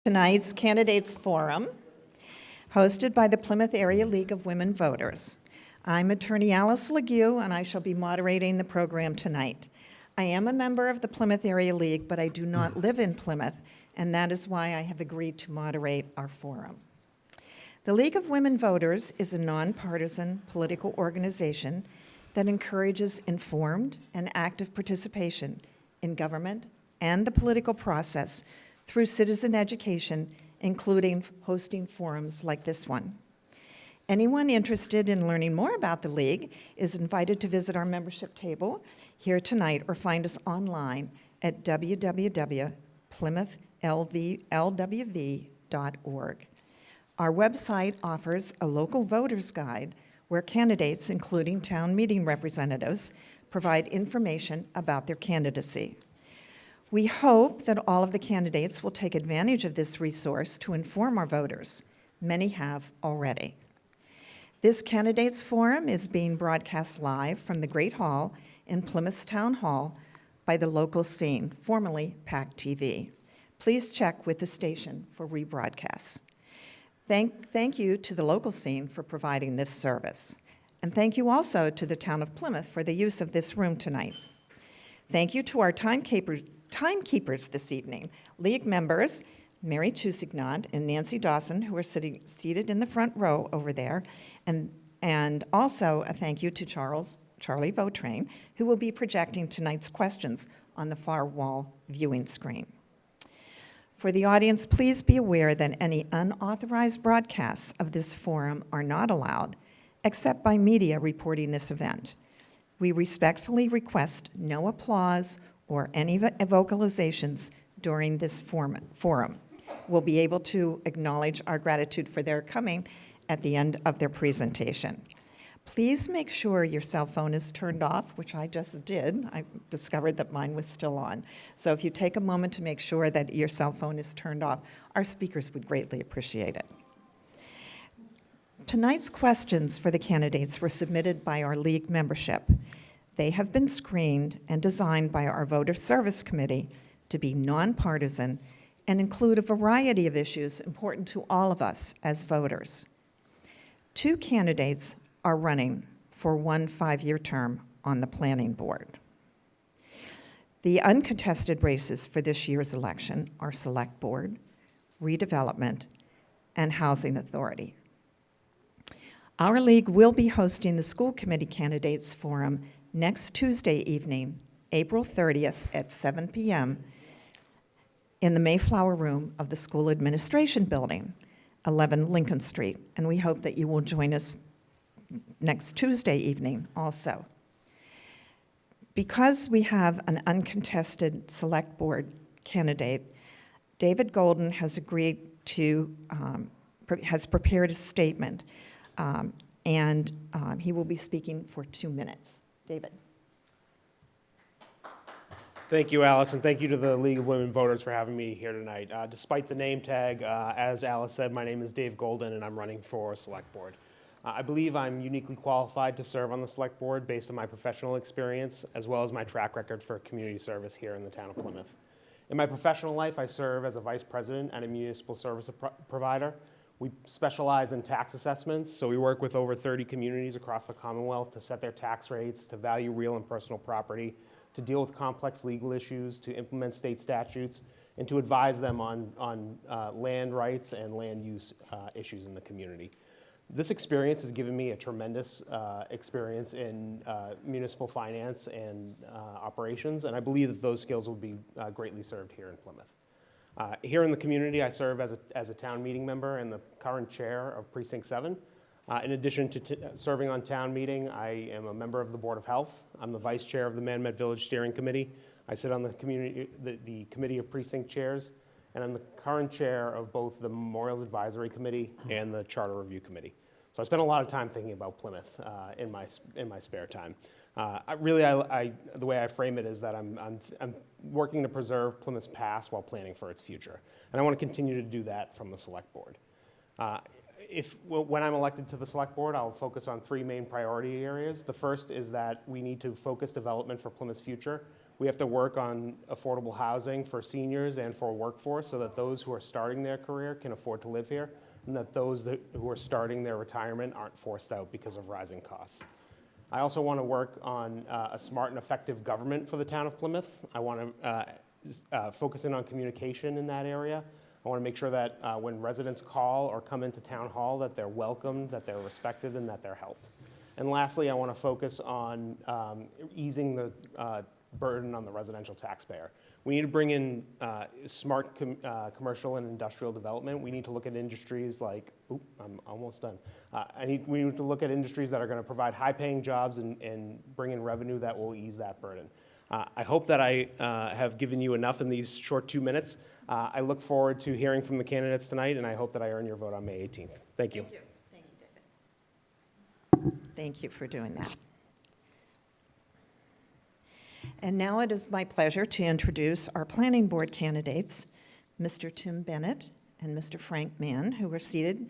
Tonight's Candidates Forum, hosted by the Plymouth Area League of Women Voters. I'm Attorney Alice Legue, and I shall be moderating the program tonight. I am a member of the Plymouth Area League, but I do not live in Plymouth, and that is why I have agreed to moderate our forum. The League of Women Voters is a nonpartisan political organization that encourages informed and active participation in government and the political process through citizen education, including hosting forums like this one. Anyone interested in learning more about the League is invited to visit our membership table here tonight or find us online at www.plymouth.lwv.org. Our website offers a local voters guide where candidates, including town meeting representatives, provide information about their candidacy. We hope that all of the candidates will take advantage of this resource to inform our voters. Many have already. This Candidates Forum is being broadcast live from the Great Hall in Plymouth Town Hall by the local scene, formerly PAC TV. Please check with the station for rebroadcasts. Thank you to the local scene for providing this service. And thank you also to the town of Plymouth for the use of this room tonight. Thank you to our timekeepers this evening, League members Mary Chusignant and Nancy Dawson, who are seated in the front row over there, and also a thank you to Charlie Vautrain, who will be projecting tonight's questions on the far wall viewing screen. For the audience, please be aware that any unauthorized broadcasts of this forum are not allowed, except by media reporting this event. We respectfully request no applause or any vocalizations during this forum. We'll be able to acknowledge our gratitude for their coming at the end of their presentation. Please make sure your cell phone is turned off, which I just did. I discovered that mine was still on. So if you take a moment to make sure that your cell phone is turned off, our speakers would greatly appreciate it. Tonight's questions for the candidates were submitted by our League membership. They have been screened and designed by our Voter Service Committee to be nonpartisan and include a variety of issues important to all of us as voters. 2 candidates are running for one 5-year term on the planning board. The uncontested races for this year's election are Select Board, Redevelopment, and Housing Authority. Our League will be hosting the School Committee Candidates Forum next Tuesday evening, April 30th at 7 p.m. in the Mayflower Room of the School Administration Building, 11 Lincoln Street, and we hope that you will join us next Tuesday evening also. Because we have an uncontested Select Board candidate, David Golden has agreed to, has prepared a statement, and he will be speaking for 2 minutes. David. Thank you, Alice, and thank you to the League of Women Voters for having me here tonight. Despite the name tag, as Alice said, my name is Dave Golden, and I'm running for Select Board. I believe I'm uniquely qualified to serve on the Select Board based on my professional experience, as well as my track record for community service here in the town of Plymouth. In my professional life, I serve as a vice president at a municipal service provider. We specialize in tax assessments, so we work with over 30 communities across the Commonwealth to set their tax rates, to value real and personal property, to deal with complex legal issues, to implement state statutes, and to advise them on land rights and land use issues in the community. This experience has given me a tremendous experience in municipal finance and operations, and I believe that those skills will be greatly served here in Plymouth. Here in the community, I serve as a town meeting member and the current chair of Precinct 7. In addition to serving on town meeting, I am a member of the Board of Health. I'm the vice chair of the Manmed Village Steering Committee. I sit on the Committee of Precinct Chairs, and I'm the current chair of both the Memorials Advisory Committee and the Charter Review Committee. So I spend a lot of time thinking about Plymouth in my spare time. The way I frame it is that I'm working to preserve Plymouth's past while planning for its future. And I want to continue to do that from the Select Board. When I'm elected to the Select Board, I'll focus on 3 main priority areas. The first is that we need to focus development for Plymouth's future. We have to work on affordable housing for seniors and for workforce so that those who are starting their career can afford to live here, and that those who are starting their retirement aren't forced out because of rising costs. I also want to work on a smart and effective government for the town of Plymouth. I want to focus in on communication in that area. I want to make sure that when residents call or come into town hall, that they're welcomed, that they're respected, and that they're helped. And lastly, I want to focus on easing the burden on the residential taxpayer. We need to bring in smart commercial and industrial development. We need to look at industries like, I'm almost done. We need to look at industries that are going to provide high-paying jobs and bring in revenue that will ease that burden. I hope that I have given you enough in these short 2 minutes. I look forward to hearing from the candidates tonight, and I hope that I earn your vote on May 18th. Thank you. Thank you. Thank you, David. Thank you for doing that. And now it is my pleasure to introduce our planning board candidates, Mr. Tim Bennett and Mr. Frank Mann, who are seated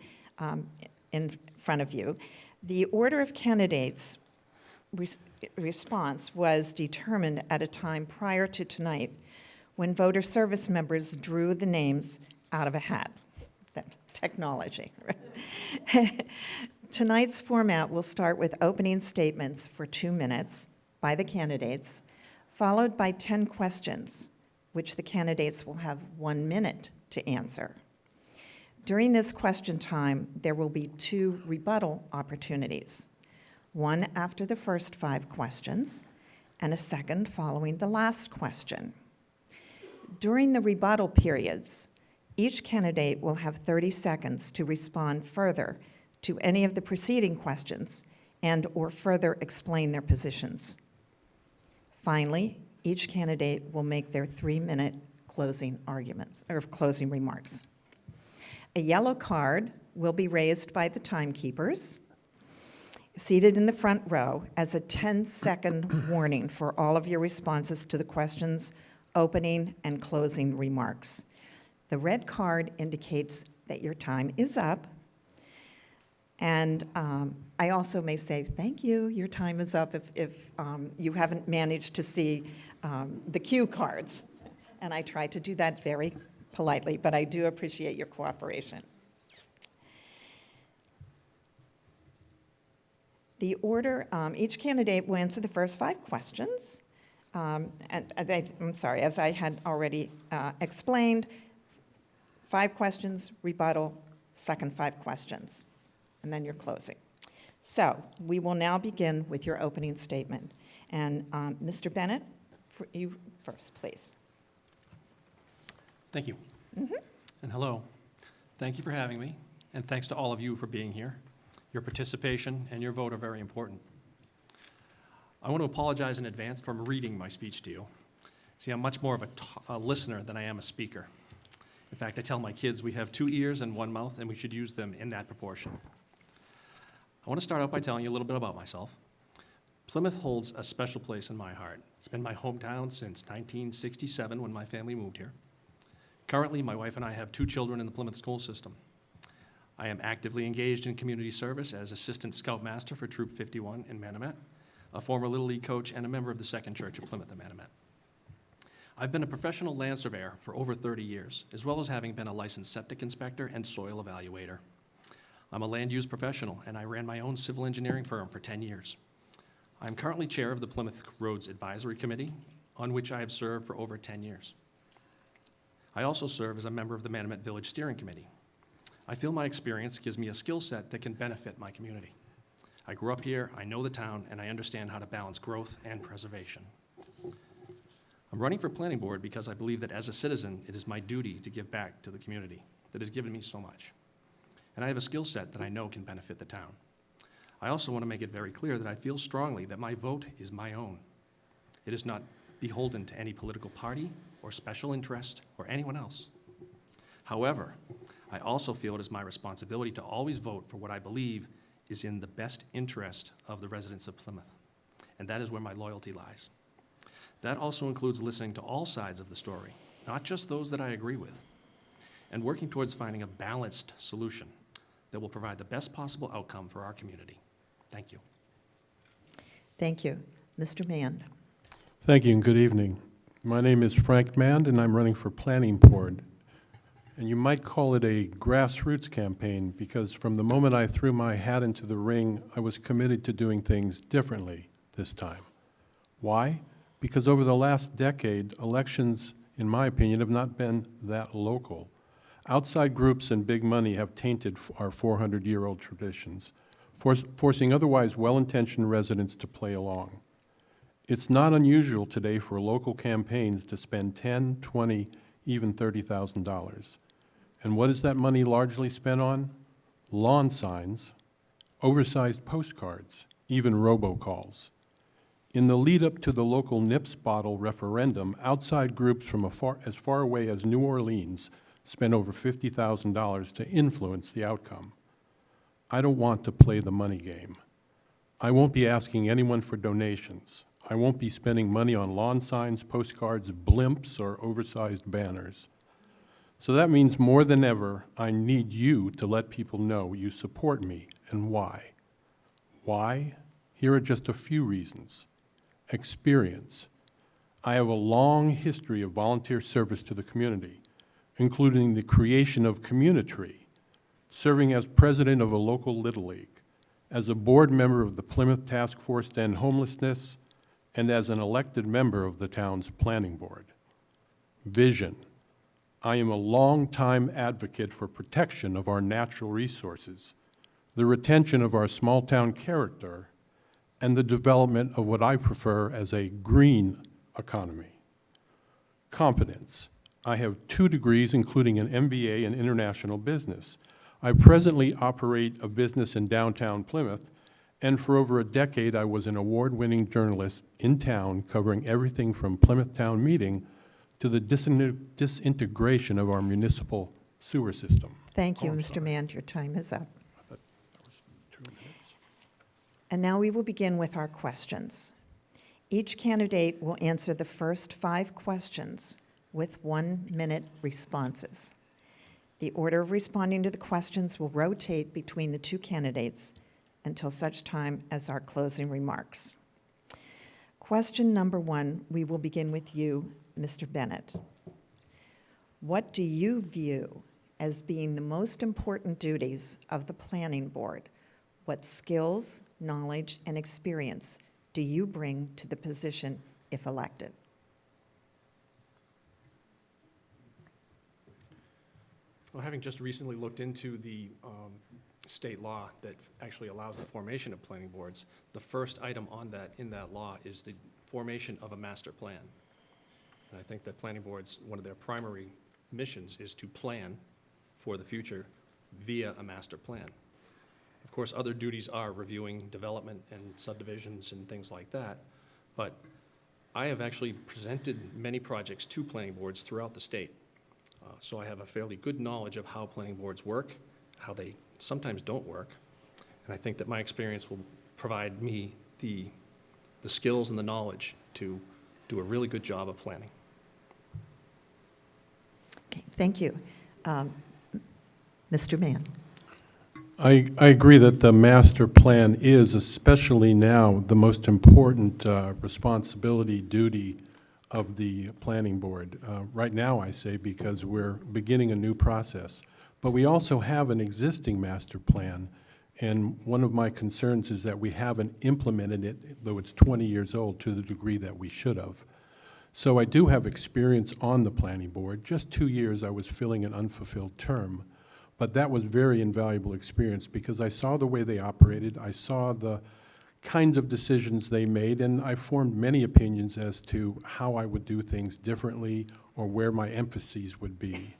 in front of you. The order of candidates' response was determined at a time prior to tonight when voter service members drew the names out of a hat. Technology. Tonight's format will start with opening statements for 2 minutes by the candidates, followed by 10 questions, which the candidates will have 1 minute to answer. During this question time, there will be 2 rebuttal opportunities, one after the first 5 questions, and a second following the last question. During the rebuttal periods, each candidate will have 30 seconds to respond further to any of the preceding questions and/or further explain their positions. Finally, each candidate will make their 3-minute closing arguments or closing remarks. A yellow card will be raised by the timekeepers seated in the front row as a 10-second warning for all of your responses to the questions, opening and closing remarks. The red card indicates that your time is up. And I also may say, thank you, your time is up if you haven't managed to see the cue cards. And I try to do that very politely, but I do appreciate your cooperation. The order, each candidate will answer the first 5 questions. I'm sorry, as I had already explained, 5 questions, rebuttal, second 5 questions, and then your closing. So we will now begin with your opening statement. And Mr. Bennett, for you first, please. Thank you. And hello. Thank you for having me, and thanks to all of you for being here. Your participation and your vote are very important. I want to apologize in advance for reading my speech to you. See, I'm much more of a listener than I am a speaker. In fact, I tell my kids we have 2 ears and 1 mouth, and we should use them in that proportion. I want to start out by telling you a little bit about myself. Plymouth holds a special place in my heart. It's been my hometown since 1967 when my family moved here. Currently, my wife and I have 2 children in the Plymouth school system. I am actively engaged in community service as Assistant Scoutmaster for Troop 51 in Manomet, a former Little League coach, and a member of the Second Church of Plymouth in Manomet. I've been a professional land surveyor for over 30 years, as well as having been a licensed septic inspector and soil evaluator. I'm a land use professional, and I ran my own civil engineering firm for 10 years. I'm currently chair of the Plymouth Roads Advisory Committee, on which I have served for over 10 years. I also serve as a member of the Manomet Village Steering Committee. I feel my experience gives me a skill set that can benefit my community. I grew up here, I know the town, and I understand how to balance growth and preservation. I'm running for planning board because I believe that as a citizen, it is my duty to give back to the community that has given me so much. And I have a skill set that I know can benefit the town. I also want to make it very clear that I feel strongly that my vote is my own. It is not beholden to any political party or special interest or anyone else. However, I also feel it is my responsibility to always vote for what I believe is in the best interest of the residents of Plymouth, and that is where my loyalty lies. That also includes listening to all sides of the story, not just those that I agree with, and working towards finding a balanced solution that will provide the best possible outcome for our community. Thank you. Thank you. Mr. Mann. Thank you and good evening. My name is Frank Mand and I'm running for Planning Board. And you might call it a grassroots campaign because from the moment I threw my hat into the ring, I was committed to doing things differently this time. Why? Because over the last decade, elections, in my opinion, have not been that local. Outside groups and big money have tainted our 400-year-old traditions, forcing otherwise well-intentioned residents to play along. It's not unusual today for local campaigns to spend $10, $20, even $30,000. And what is that money largely spent on? Lawn signs, oversized postcards, even robocalls. In the lead-up to the local NIPS bottle referendum, outside groups from as far away as New Orleans spent over $50,000 to influence the outcome. I don't want to play the money game. I won't be asking anyone for donations. I won't be spending money on lawn signs, postcards, blimps, or oversized banners. So that means more than ever, I need you to let people know you support me and why. Why? Here are just a few reasons. Experience. I have a long history of volunteer service to the community, including the creation of Community, serving as president of a local Little League, as a board member of the Plymouth Task Force to End Homelessness, and as an elected member of the town's planning board. Vision. I am a long-time advocate for protection of our natural resources, the retention of our small-town character, and the development of what I prefer as a green economy. Competence. I have 2 degrees, including an MBA in international business. I presently operate a business in downtown Plymouth, and for over a decade, I was an award-winning journalist in town covering everything from Plymouth Town Meeting to the disintegration of our municipal sewer system. Thank you, I'm Mr. sorry. Mand. Your time is up. I thought that was 2 minutes. And now we will begin with our questions. Each candidate will answer the first 5 questions with 1-minute responses. The order of responding to the questions will rotate between the 2 candidates until such time as our closing remarks. Question number 1, we will begin with you, Mr. Bennett. What do you view as being the most important duties of the planning board? What skills, knowledge, and experience do you bring to the position if elected? Well, having just recently looked into the state law that actually allows the formation of planning boards, the first item on that, in that law, is the formation of a master plan. And I think that planning boards, one of their primary missions is to plan for the future via a master plan. Of course, other duties are reviewing development and subdivisions and things like that, but I have actually presented many projects to planning boards throughout the state. So I have a fairly good knowledge of how planning boards work, how they sometimes don't work, and I think that my experience will provide me the skills and the knowledge to do a really good job of planning. Okay, thank you. Mr. Mann. I agree that the master plan is, especially now, the most important responsibility, duty of the planning board. Right now, I say, because we're beginning a new process. But we also have an existing master plan, and one of my concerns is that we haven't implemented it, though it's 20 years old, to the degree that we should have. So I do have experience on the planning board. Just 2 years I was filling an unfulfilled term, but that was very invaluable experience because I saw the way they operated, I saw the kinds of decisions they made, and I formed many opinions as to how I would do things differently or where my emphases would be.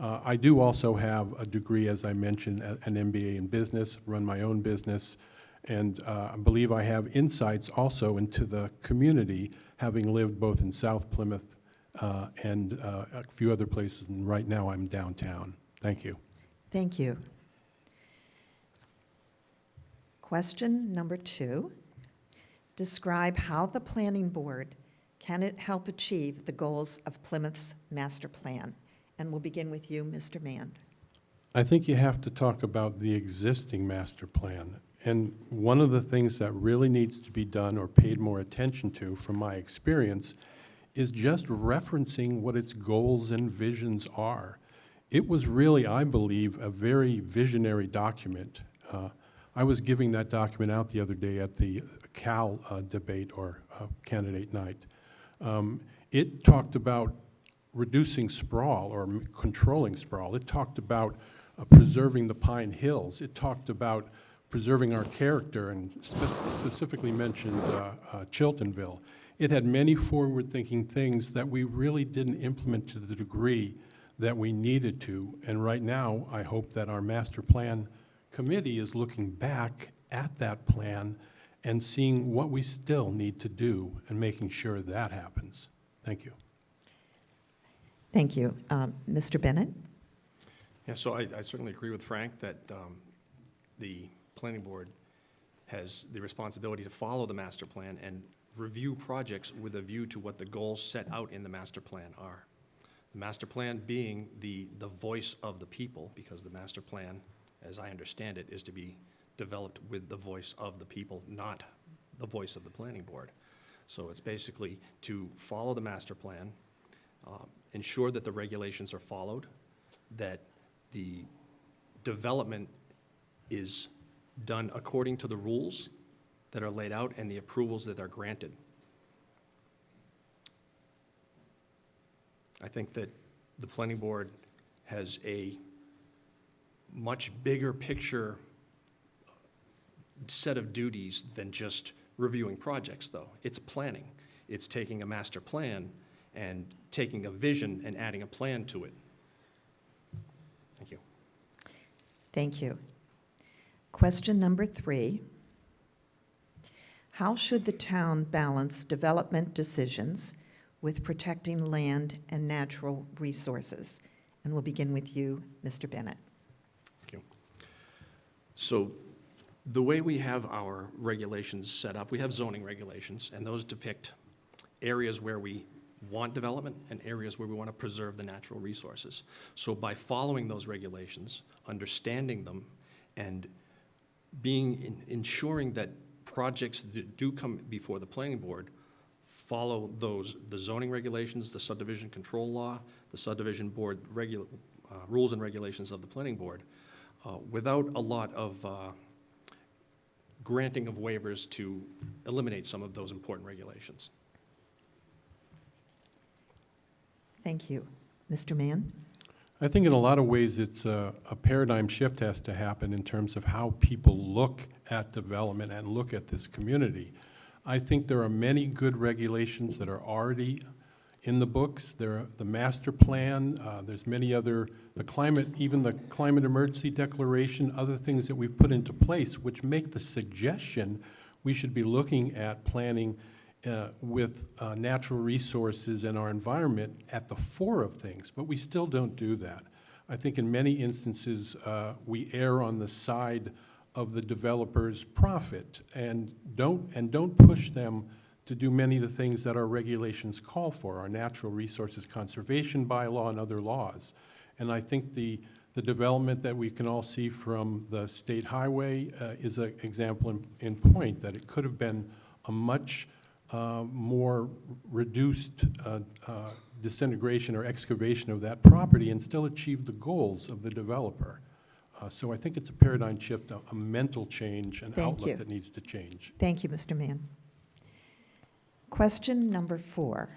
I do also have a degree, as I mentioned, an MBA in business, run my own business, and I believe I have insights also into the community, having lived both in South Plymouth and a few other places, and right now I'm downtown. Thank you. Thank you. Question number 2. Describe how the planning board can it help achieve the goals of Plymouth's master plan. And we'll begin with you, Mr. Mann. I think you have to talk about the existing master plan. And one of the things that really needs to be done or paid more attention to, from my experience, is just referencing what its goals and visions are. It was really, I believe, a very visionary document. I was giving that document out the other day at the Cal debate or candidate night. It talked about reducing sprawl or controlling sprawl. It talked about preserving the Pine Hills. It talked about preserving our character and specifically mentioned Chiltonville. It had many forward-thinking things that we really didn't implement to the degree that we needed to. And right now, I hope that our master plan committee is looking back at that plan and seeing what we still need to do and making sure that happens. Thank you. Thank you. Mr. Bennett? Yeah, so I certainly agree with Frank that the planning board has the responsibility to follow the master plan and review projects with a view to what the goals set out in the master plan are. The master plan being the voice of the people, because the master plan, as I understand it, is to be developed with the voice of the people, not the voice of the planning board. So it's basically to follow the master plan, ensure that the regulations are followed, that the development is done according to the rules that are laid out and the approvals that are granted. I think that the planning board has a much bigger picture set of duties than just reviewing projects, though. It's planning. It's taking a master plan and taking a vision and adding a plan to it. Thank you. Thank you. Question number 3. How should the town balance development decisions with protecting land and natural resources? And we'll begin with you, Mr. Bennett. Thank you. So the way we have our regulations set up, we have zoning regulations, and those depict areas where we want development and areas where we want to preserve the natural resources. So by following those regulations, understanding them, and ensuring that projects that do come before the planning board follow the zoning regulations, the subdivision control law, the subdivision board rules and regulations of the planning board, without a lot of granting of waivers to eliminate some of those important regulations. Thank you. Mr. Mann? I think in a lot of ways it's a paradigm shift has to happen in terms of how people look at development and look at this community. I think there are many good regulations that are already in the books. There are the master plan, there's many other, even the climate emergency declaration, other things that we've put into place which make the suggestion we should be looking at planning with natural resources and our environment at the fore of things, but we still don't do that. I think in many instances we err on the side of the developer's profit and don't push them to do many of the things that our regulations call for, our natural resources conservation bylaw and other laws. And I think the development that we can all see from the state highway is an example in point that it could have been a much more reduced disintegration or excavation of that property and still achieve the goals of the developer. So I think it's a paradigm shift, a mental change, an Thank outlook you. that needs to change. Thank you, Mr. Mann. Question number 4.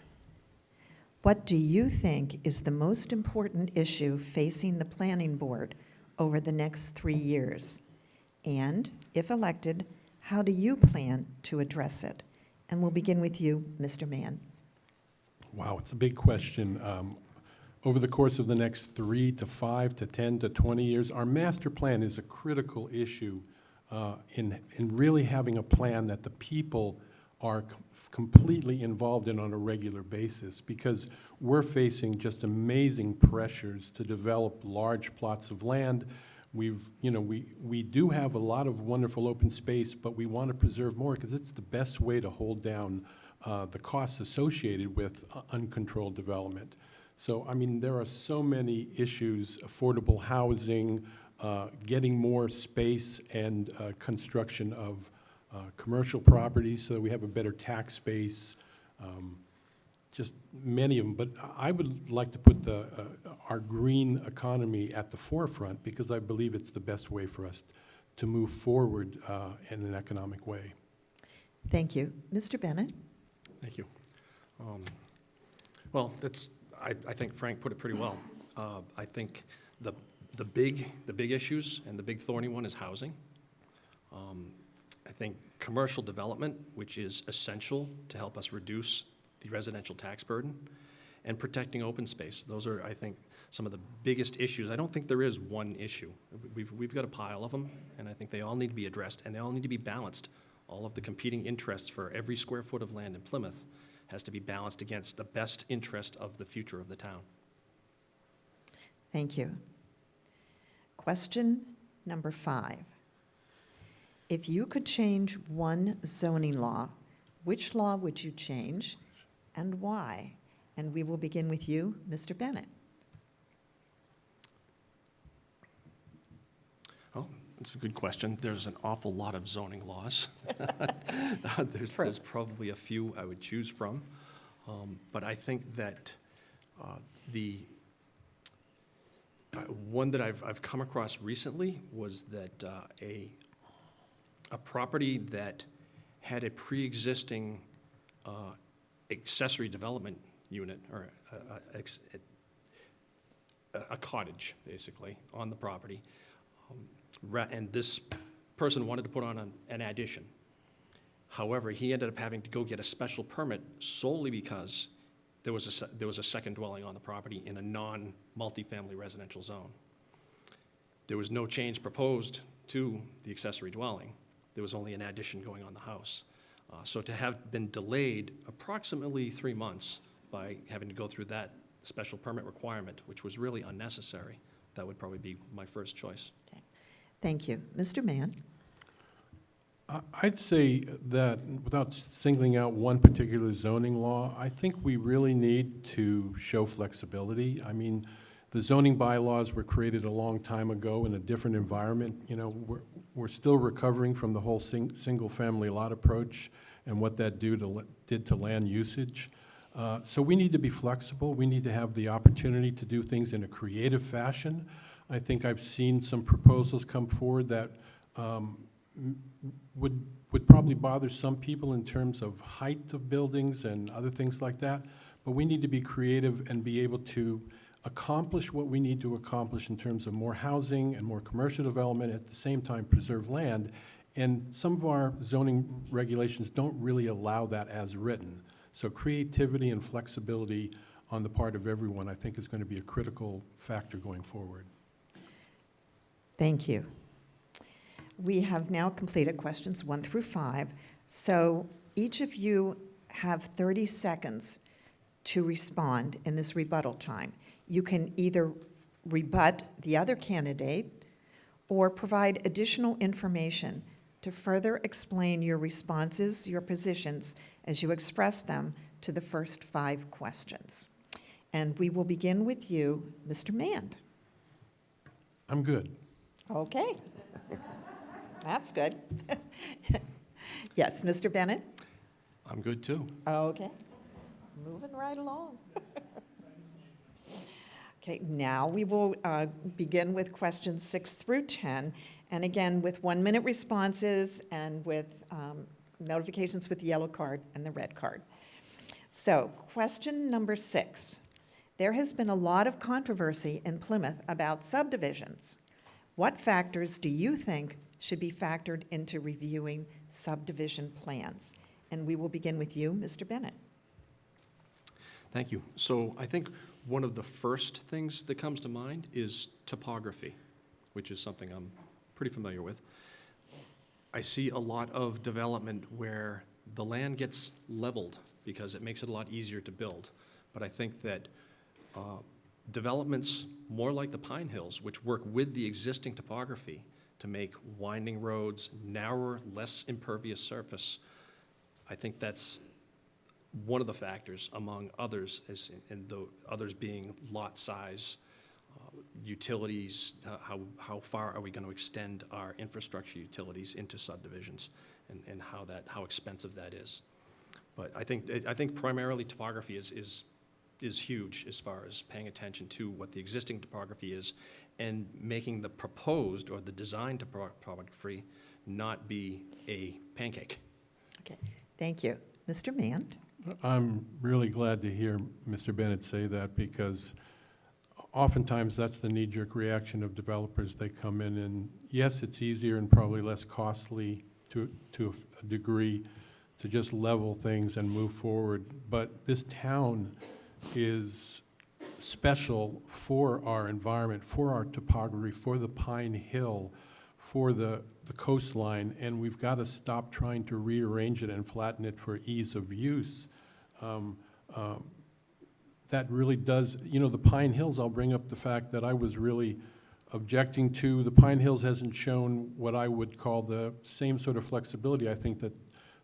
What do you think is the most important issue facing the planning board over the next 3 years? And if elected, how do you plan to address it? And we'll begin with you, Mr. Mann. Wow, it's a big question. Over the course of the next 3 to 5 to 10 to 20 years, our master plan is a critical issue in really having a plan that the people are completely involved in on a regular basis, because we're facing just amazing pressures to develop large plots of land. We do have a lot of wonderful open space, but we want to preserve more because it's the best way to hold down the costs associated with uncontrolled development. So, I mean, there are so many issues: affordable housing, getting more space and construction of commercial properties so that we have a better tax base, just many of them. But I would like to put our green economy at the forefront because I believe it's the best way for us to move forward in an economic way. Thank you. Mr. Bennett? Thank you. Well, I think Frank put it pretty well. I think the big issues and the big thorny one is housing. I think commercial development, which is essential to help us reduce the residential tax burden, and protecting open space. Those are, I think, some of the biggest issues. I don't think there is one issue. We've got a pile of them, and I think they all need to be addressed, and they all need to be balanced. All of the competing interests for every square foot of land in Plymouth has to be balanced against the best interest of the future of the town. Thank you. Question number 5. If you could change one zoning law, which law would you change and why? And we will begin with you, Mr. Bennett. Well, it's a good question. There's an awful lot of zoning laws. There's probably a few I would choose from. But I think that the one that I've come across recently was that a property that had a pre-existing accessory development unit, or a cottage, basically, on the property. And this person wanted to put on an addition. However, he ended up having to go get a special permit solely because there was a second dwelling on the property in a non-multifamily residential zone. There was no change proposed to the accessory dwelling. There was only an addition going on the house. So to have been delayed approximately 3 months by having to go through that special permit requirement, which was really unnecessary, that would probably be my first choice. Okay. Thank you. Mr. Mann? I'd say that without singling out one particular zoning law, I think we really need to show flexibility. I mean, the zoning bylaws were created a long time ago in a different environment. You know, we're still recovering from the whole single-family lot approach and what that did to land usage. So we need to be flexible. We need to have the opportunity to do things in a creative fashion. I think I've seen some proposals come forward that would probably bother some people in terms of height of buildings and other things like that. But we need to be creative and be able to accomplish what we need to accomplish in terms of more housing and more commercial development, at the same time preserve land. And some of our zoning regulations don't really allow that as written. So creativity and flexibility on the part of everyone, I think, is going to be a critical factor going forward. Thank you. We have now completed questions 1 through 5. So each of you have 30 seconds to respond in this rebuttal time. You can either rebut the other candidate or provide additional information to further explain your responses, your positions, as you express them to the first 5 questions. And we will begin with you, Mr. Mand. I'm good. Okay. That's good. Yes, Mr. Bennett? I'm good, too. Okay. Moving right along. Okay, now we will begin with questions 6 through 10, and again, with 1-minute responses and with notifications with the yellow card and the red card. So, question number 6. There has been a lot of controversy in Plymouth about subdivisions. What factors do you think should be factored into reviewing subdivision plans? And we will begin with you, Mr. Bennett. Thank you. So I think one of the first things that comes to mind is topography, which is something I'm pretty familiar with. I see a lot of development where the land gets leveled because it makes it a lot easier to build. But I think that developments more like the Pine Hills, which work with the existing topography to make winding roads, narrower, less impervious surface, I think that's one of the factors among others, and the others being lot size, utilities, how far are we going to extend our infrastructure utilities into subdivisions, and how expensive that is. But I think primarily topography is huge as far as paying attention to what the existing topography is and making the proposed or the design topography not be a pancake. Okay, thank you. Mr. Mann? I'm really glad to hear Mr. Bennett say that, because oftentimes that's the knee-jerk reaction of developers. They come in and, yes, it's easier and probably less costly to a degree to just level things and move forward, but this town is special for our environment, for our topography, for the Pine Hill, for the coastline, and we've got to stop trying to rearrange it and flatten it for ease of use. That really does, the Pine Hills, I'll bring up the fact that I was really objecting to. The Pine Hills hasn't shown what I would call the same sort of flexibility I think that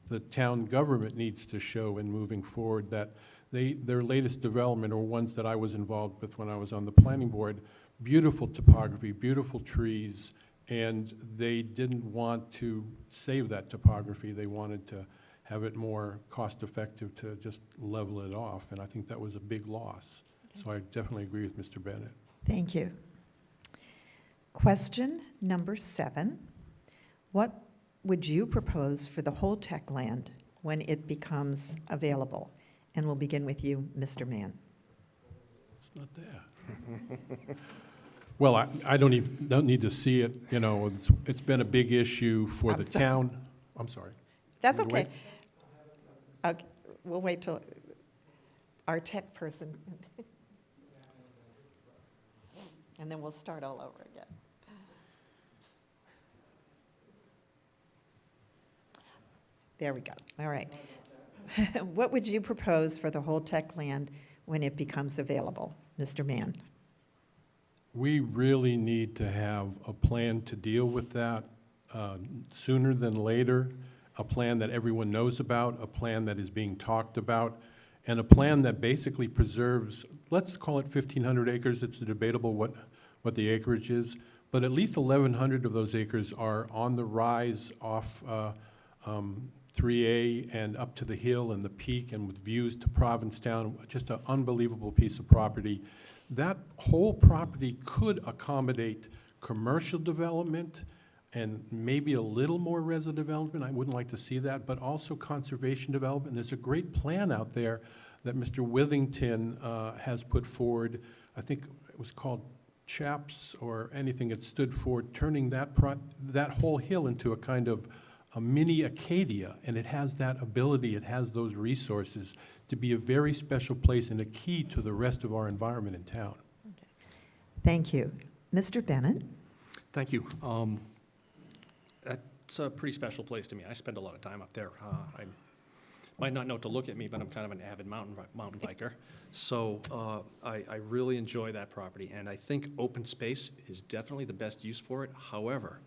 the town government needs to show in moving forward, that their latest development, or ones that I was involved with when I was on the planning board, beautiful topography, beautiful trees, and they didn't want to save that topography. They wanted to have it more cost-effective to just level it off, and I think that was a big loss. So I definitely agree with Mr. Bennett. Thank you. Question number 7. What would you propose for the whole tech land when it becomes available? And we'll begin with you, Mr. Mann. It's not there. Well, I don't need to see it, it's been a big issue for the town. I'm sorry. That's Can we okay. Okay, we'll wait till our tech person, and then we'll start all over again. There we go. All right. What would you propose for the whole tech land when it becomes available, Mr. Mann? We really need to have a plan to deal with that sooner than later, a plan that everyone knows about, a plan that is being talked about, and a plan that basically preserves, let's call it 1,500 acres. It's debatable what the acreage is, but at least 1,100 of those acres are on the rise off 3A and up to the hill and the peak, and with views to Provincetown, just an unbelievable piece of property. That whole property could accommodate commercial development and maybe a little more residential development. I wouldn't like to see that, but also conservation development. There's a great plan out there that Mr. Withington has put forward. I think it was called CHAPS or anything. It stood for turning that whole hill into a kind of a mini Acadia, and it has that ability, it has those resources to be a very special place and a key to the rest of our environment in town. Okay. Thank you. Mr. Bennett? Thank you. That's a pretty special place to me. I spend a lot of time up there. I might not know to look at me, but I'm kind of an avid mountain biker. So I really enjoy that property, and I think open space is definitely the best use for it. However,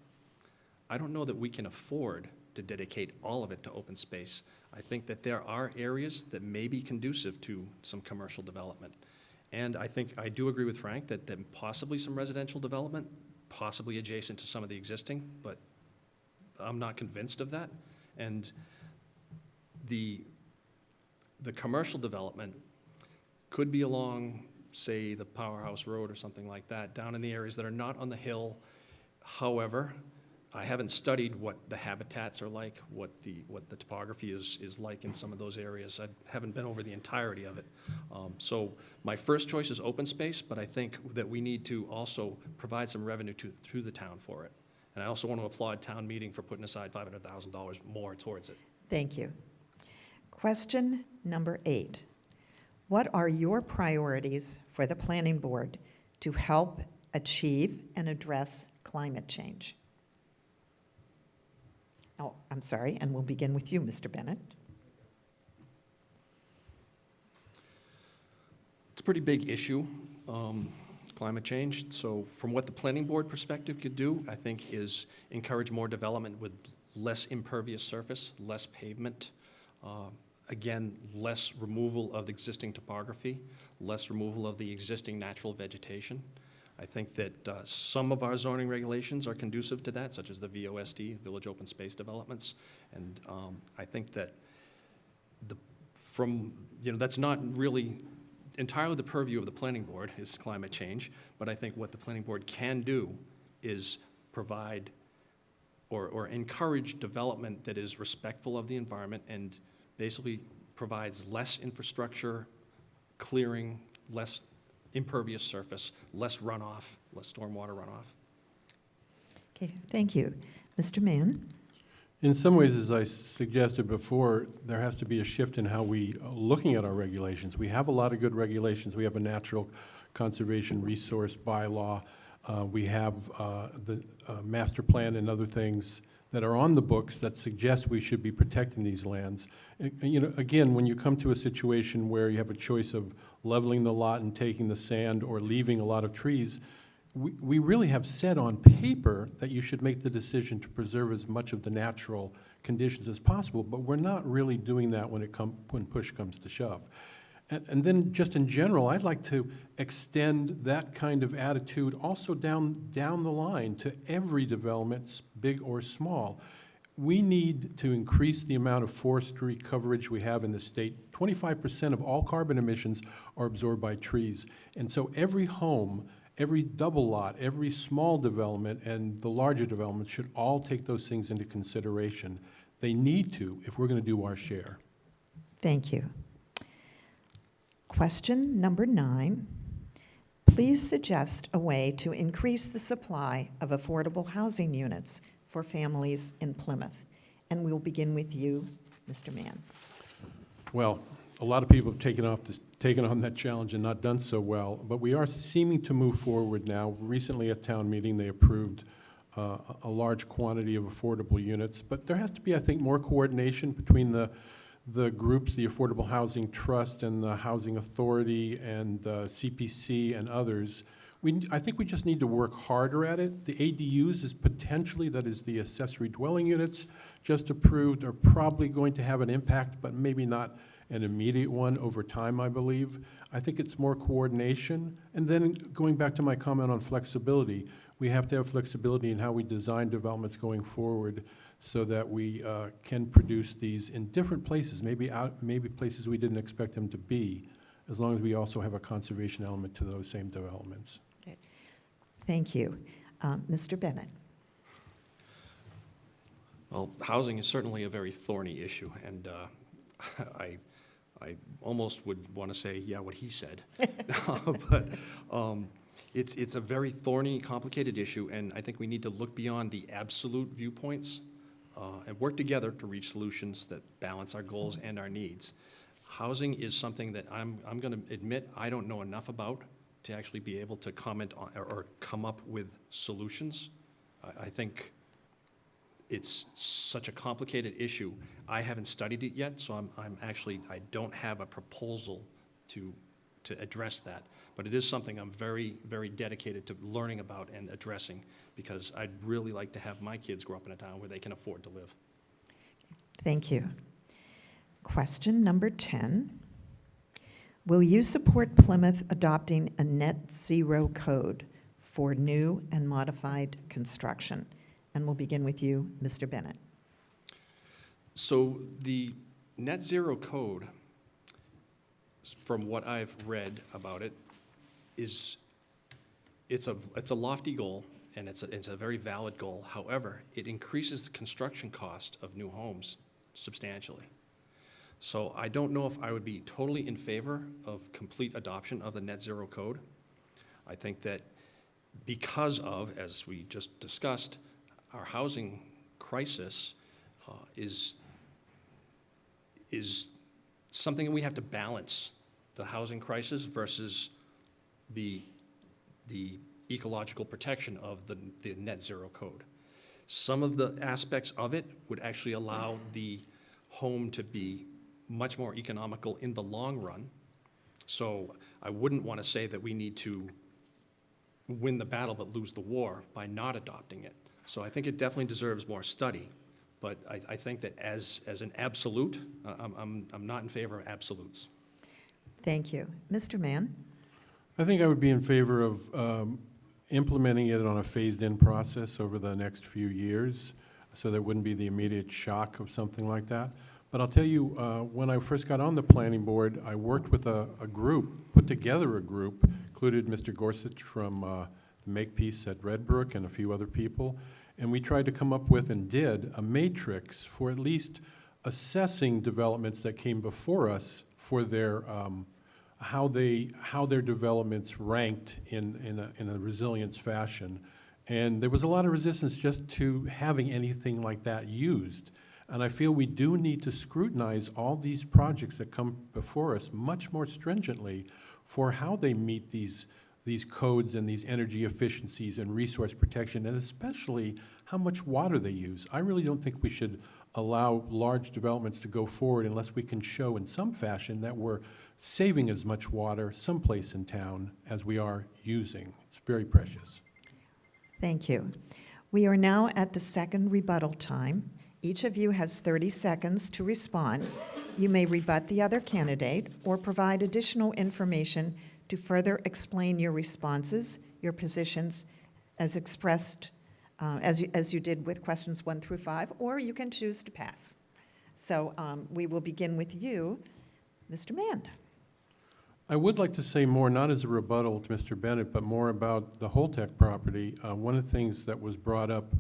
I don't know that we can afford to dedicate all of it to open space. I think that there are areas that may be conducive to some commercial development. And I think I do agree with Frank that possibly some residential development, possibly adjacent to some of the existing, but I'm not convinced of that. And the commercial development could be along, say, the Powerhouse Road or something like that, down in the areas that are not on the hill. However, I haven't studied what the habitats are like, what the topography is like in some of those areas. I haven't been over the entirety of it. So my first choice is open space, but I think that we need to also provide some revenue through the town for it. And I also want to applaud town meeting for putting aside $500,000 more towards it. Thank you. Question number 8. What are your priorities for the planning board to help achieve and address climate change? Oh, I'm sorry, and we'll begin with you, Mr. Bennett. It's a pretty big issue, climate change. So from what the planning board perspective could do, I think, is encourage more development with less impervious surface, less pavement, again, less removal of the existing topography, less removal of the existing natural vegetation. I think that some of our zoning regulations are conducive to that, such as the VOSD, Village Open Space Developments. And I think that that's not really entirely the purview of the planning board, is climate change, but I think what the planning board can do is provide or encourage development that is respectful of the environment and basically provides less infrastructure, clearing, less impervious surface, less runoff, less stormwater runoff. Okay, thank you. Mr. Mann? In some ways, as I suggested before, there has to be a shift in how we are looking at our regulations. We have a lot of good regulations. We have a natural conservation resource bylaw. We have the master plan and other things that are on the books that suggest we should be protecting these lands. And, again, when you come to a situation where you have a choice of leveling the lot and taking the sand or leaving a lot of trees, we really have said on paper that you should make the decision to preserve as much of the natural conditions as possible, but we're not really doing that when push comes to shove. And then just in general, I'd like to extend that kind of attitude also down the line to every development, big or small. We need to increase the amount of forestry coverage we have in the state. 25% of all carbon emissions are absorbed by trees. And so every home, every double lot, every small development, and the larger developments should all take those things into consideration. They need to if we're going to do our share. Thank you. Question number 9. Please suggest a way to increase the supply of affordable housing units for families in Plymouth. And we'll begin with you, Mr. Mann. Well, a lot of people have taken on that challenge and not done so well, but we are seeming to move forward now. Recently at town meeting, they approved a large quantity of affordable units, but there has to be, I think, more coordination between the groups, the Affordable Housing Trust and the Housing Authority and CPC and others. I think we just need to work harder at it. The ADUs is potentially, that is the accessory dwelling units just approved, are probably going to have an impact, but maybe not an immediate one over time, I believe. I think it's more coordination. And then going back to my comment on flexibility, we have to have flexibility in how we design developments going forward so that we can produce these in different places, maybe places we didn't expect them to be, as long as we also have a conservation element to those same developments. Okay. Thank you. Mr. Bennett. Well, housing is certainly a very thorny issue, and I almost would want to say, yeah, what he said. But it's a very thorny, complicated issue, and I think we need to look beyond the absolute viewpoints and work together to reach solutions that balance our goals and our needs. Housing is something that I'm going to admit I don't know enough about to actually be able to comment on or come up with solutions. I think it's such a complicated issue. I haven't studied it yet, so I don't have a proposal to address that. But it is something I'm very, very dedicated to learning about and addressing, because I'd really like to have my kids grow up in a town where they can afford to live. Thank you. Question number 10. Will you support Plymouth adopting a net zero code for new and modified construction? And we'll begin with you, Mr. Bennett. So the net zero code, from what I've read about it, it's a lofty goal, and it's a very valid goal. However, it increases the construction cost of new homes substantially. So I don't know if I would be totally in favor of complete adoption of the net zero code. I think that because of, as we just discussed, our housing crisis is something that we have to balance, the housing crisis versus the ecological protection of the net zero code. Some of the aspects of it would actually allow the home to be much more economical in the long run. So I wouldn't want to say that we need to win the battle but lose the war by not adopting it. So I think it definitely deserves more study. But I think that as an absolute, I'm not in favor of absolutes. Thank you. Mr. Mann? I think I would be in favor of implementing it on a phased-in process over the next few years, so there wouldn't be the immediate shock of something like that. But I'll tell you, when I first got on the planning board, I worked with a group, put together a group, included Mr. Gorsuch from the Makepeace at Red Brook and a few other people, and we tried to come up with and did a matrix for at least assessing developments that came before us for their how their developments ranked in a resilience fashion. And there was a lot of resistance just to having anything like that used. And I feel we do need to scrutinize all these projects that come before us much more stringently for how they meet these codes and these energy efficiencies and resource protection, and especially how much water they use. I really don't think we should allow large developments to go forward unless we can show in some fashion that we're saving as much water someplace in town as we are using. It's very precious. Thank you. We are now at the second rebuttal time. Each of you has 30 seconds to respond. You may rebut the other candidate or provide additional information to further explain your responses, your positions as expressed, as you did with questions 1 through 5, or you can choose to pass. So we will begin with you, Mr. Mand. I would like to say more, not as a rebuttal to Mr. Bennett, but more about the Holtec property. One of the things that was brought up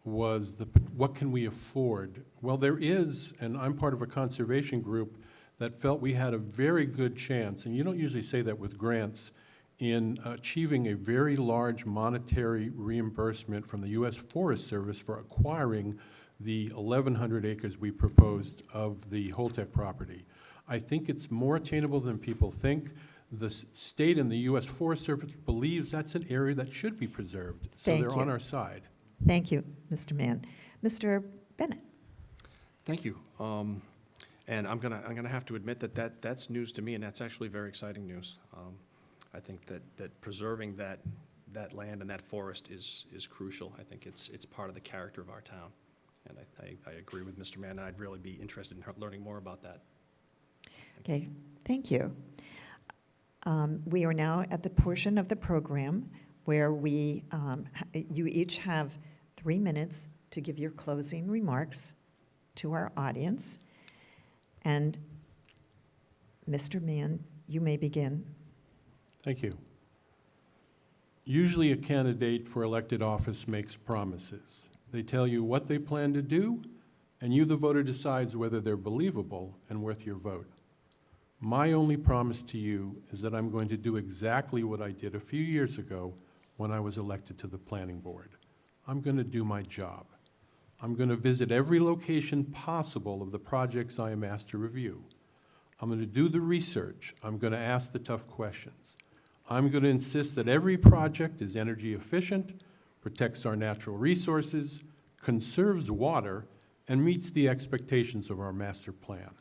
was what can we afford? Well, there is, and I'm part of a conservation group that felt we had a very good chance, and you don't usually say that with grants, in achieving a very large monetary reimbursement from the U.S. Forest Service for acquiring the 1,100 acres we proposed of the Holtec property. I think it's more attainable than people think. The state and the U.S. Forest Service believes that's an area that should be preserved. So Thank they're you. on our side. Thank you, Mr. Mann. Mr. Bennett. Thank you. And I'm gonna have to admit that's news to me, and that's actually very exciting news. I think that preserving that land and that forest is crucial. I think it's part of the character of our town. And I agree with Mr. Mann, and I'd really be interested in learning more about that. Okay, thank you. We are now at the portion of the program where you each have 3 minutes to give your closing remarks to our audience. And Mr. Mann, you may begin. Thank you. Usually a candidate for elected office makes promises. They tell you what they plan to do, and you, the voter, decides whether they're believable and worth your vote. My only promise to you is that I'm going to do exactly what I did a few years ago when I was elected to the planning board. I'm going to do my job. I'm going to visit every location possible of the projects I am asked to review. I'm going to do the research. I'm going to ask the tough questions. I'm going to insist that every project is energy efficient, protects our natural resources, conserves water, and meets the expectations of our master plan.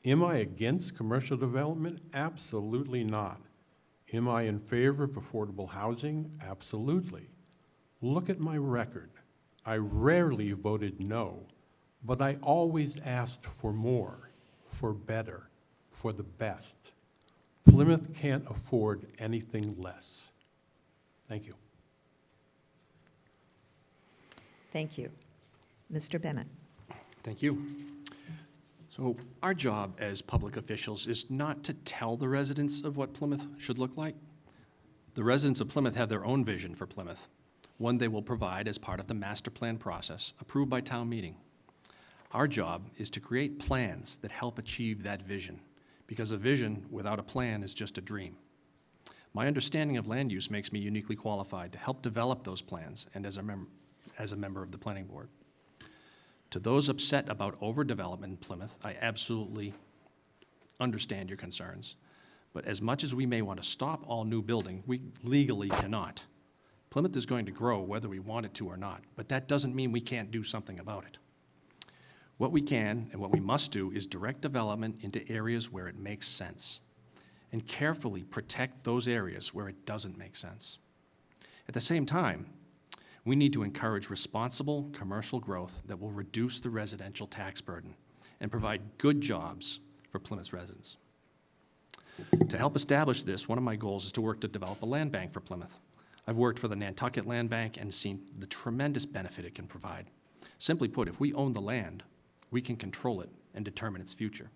Am I against commercial development? Absolutely not. Am I in favor of affordable housing? Absolutely. Look at my record. I rarely voted no, but I always asked for more, for better, for the best. Plymouth can't afford anything less. Thank you. Thank you. Mr. Bennett. Thank you. So our job as public officials is not to tell the residents of what Plymouth should look like. The residents of Plymouth have their own vision for Plymouth, one they will provide as part of the master plan process approved by town meeting. Our job is to create plans that help achieve that vision, because a vision without a plan is just a dream. My understanding of land use makes me uniquely qualified to help develop those plans and as a member of the planning board. To those upset about overdevelopment in Plymouth, I absolutely understand your concerns. But as much as we may want to stop all new building, we legally cannot. Plymouth is going to grow whether we want it to or not, but that doesn't mean we can't do something about it. What we can and what we must do is direct development into areas where it makes sense and carefully protect those areas where it doesn't make sense. At the same time, we need to encourage responsible commercial growth that will reduce the residential tax burden and provide good jobs for Plymouth's residents. To help establish this, one of my goals is to work to develop a land bank for Plymouth. I've worked for the Nantucket Land Bank and seen the tremendous benefit it can provide. Simply put, if we own the land, we can control it and determine its future.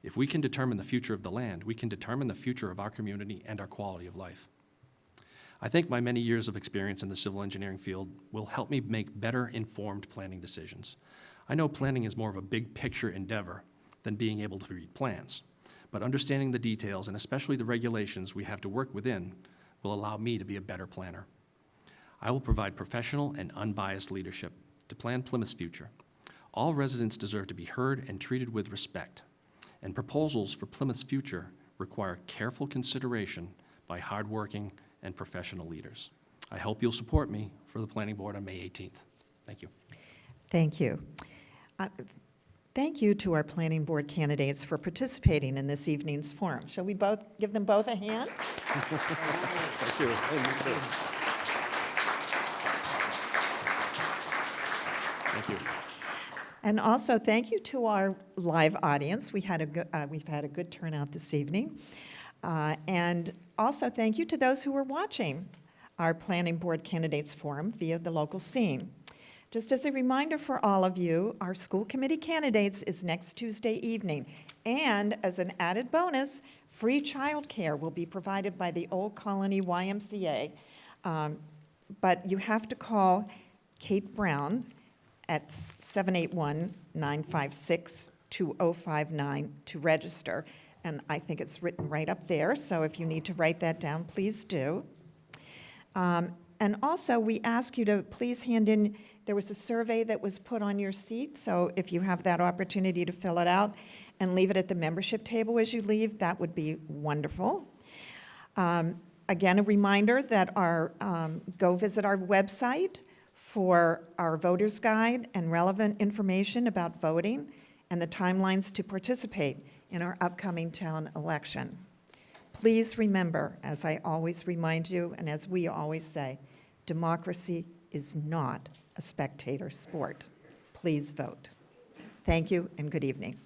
If we can determine the future of the land, we can determine the future of our community and our quality of life. I think my many years of experience in the civil engineering field will help me make better informed planning decisions. I know planning is more of a big picture endeavor than being able to read plans, but understanding the details and especially the regulations we have to work within will allow me to be a better planner. I will provide professional and unbiased leadership to plan Plymouth's future. All residents deserve to be heard and treated with respect, and proposals for Plymouth's future require careful consideration by hardworking and professional leaders. I hope you'll support me for the Planning Board on May 18th. Thank you. Thank you. Thank you to our Planning Board candidates for participating in this evening's forum. Shall we both give them both a hand? Thank you. Thank you. And also, thank you to our live audience. We've had a good turnout this evening. And also, thank you to those who are watching our Planning Board Candidates Forum via the local scene. Just as a reminder for all of you, our school committee candidates is next Tuesday evening. And as an added bonus, free childcare will be provided by the Old Colony YMCA. But you have to call Kate Brown at 781-956-2059 to register. And I think it's written right up there, so if you need to write that down, please do. And also, we ask you to please hand in, there was a survey that was put on your seat, so if you have that opportunity to fill it out and leave it at the membership table as you leave, that would be wonderful. Again, a reminder that go visit our website for our voter's guide and relevant information about voting and the timelines to participate in our upcoming town election. Please remember, as I always remind you and as we always say, democracy is not a spectator sport. Please vote. Thank you and good evening.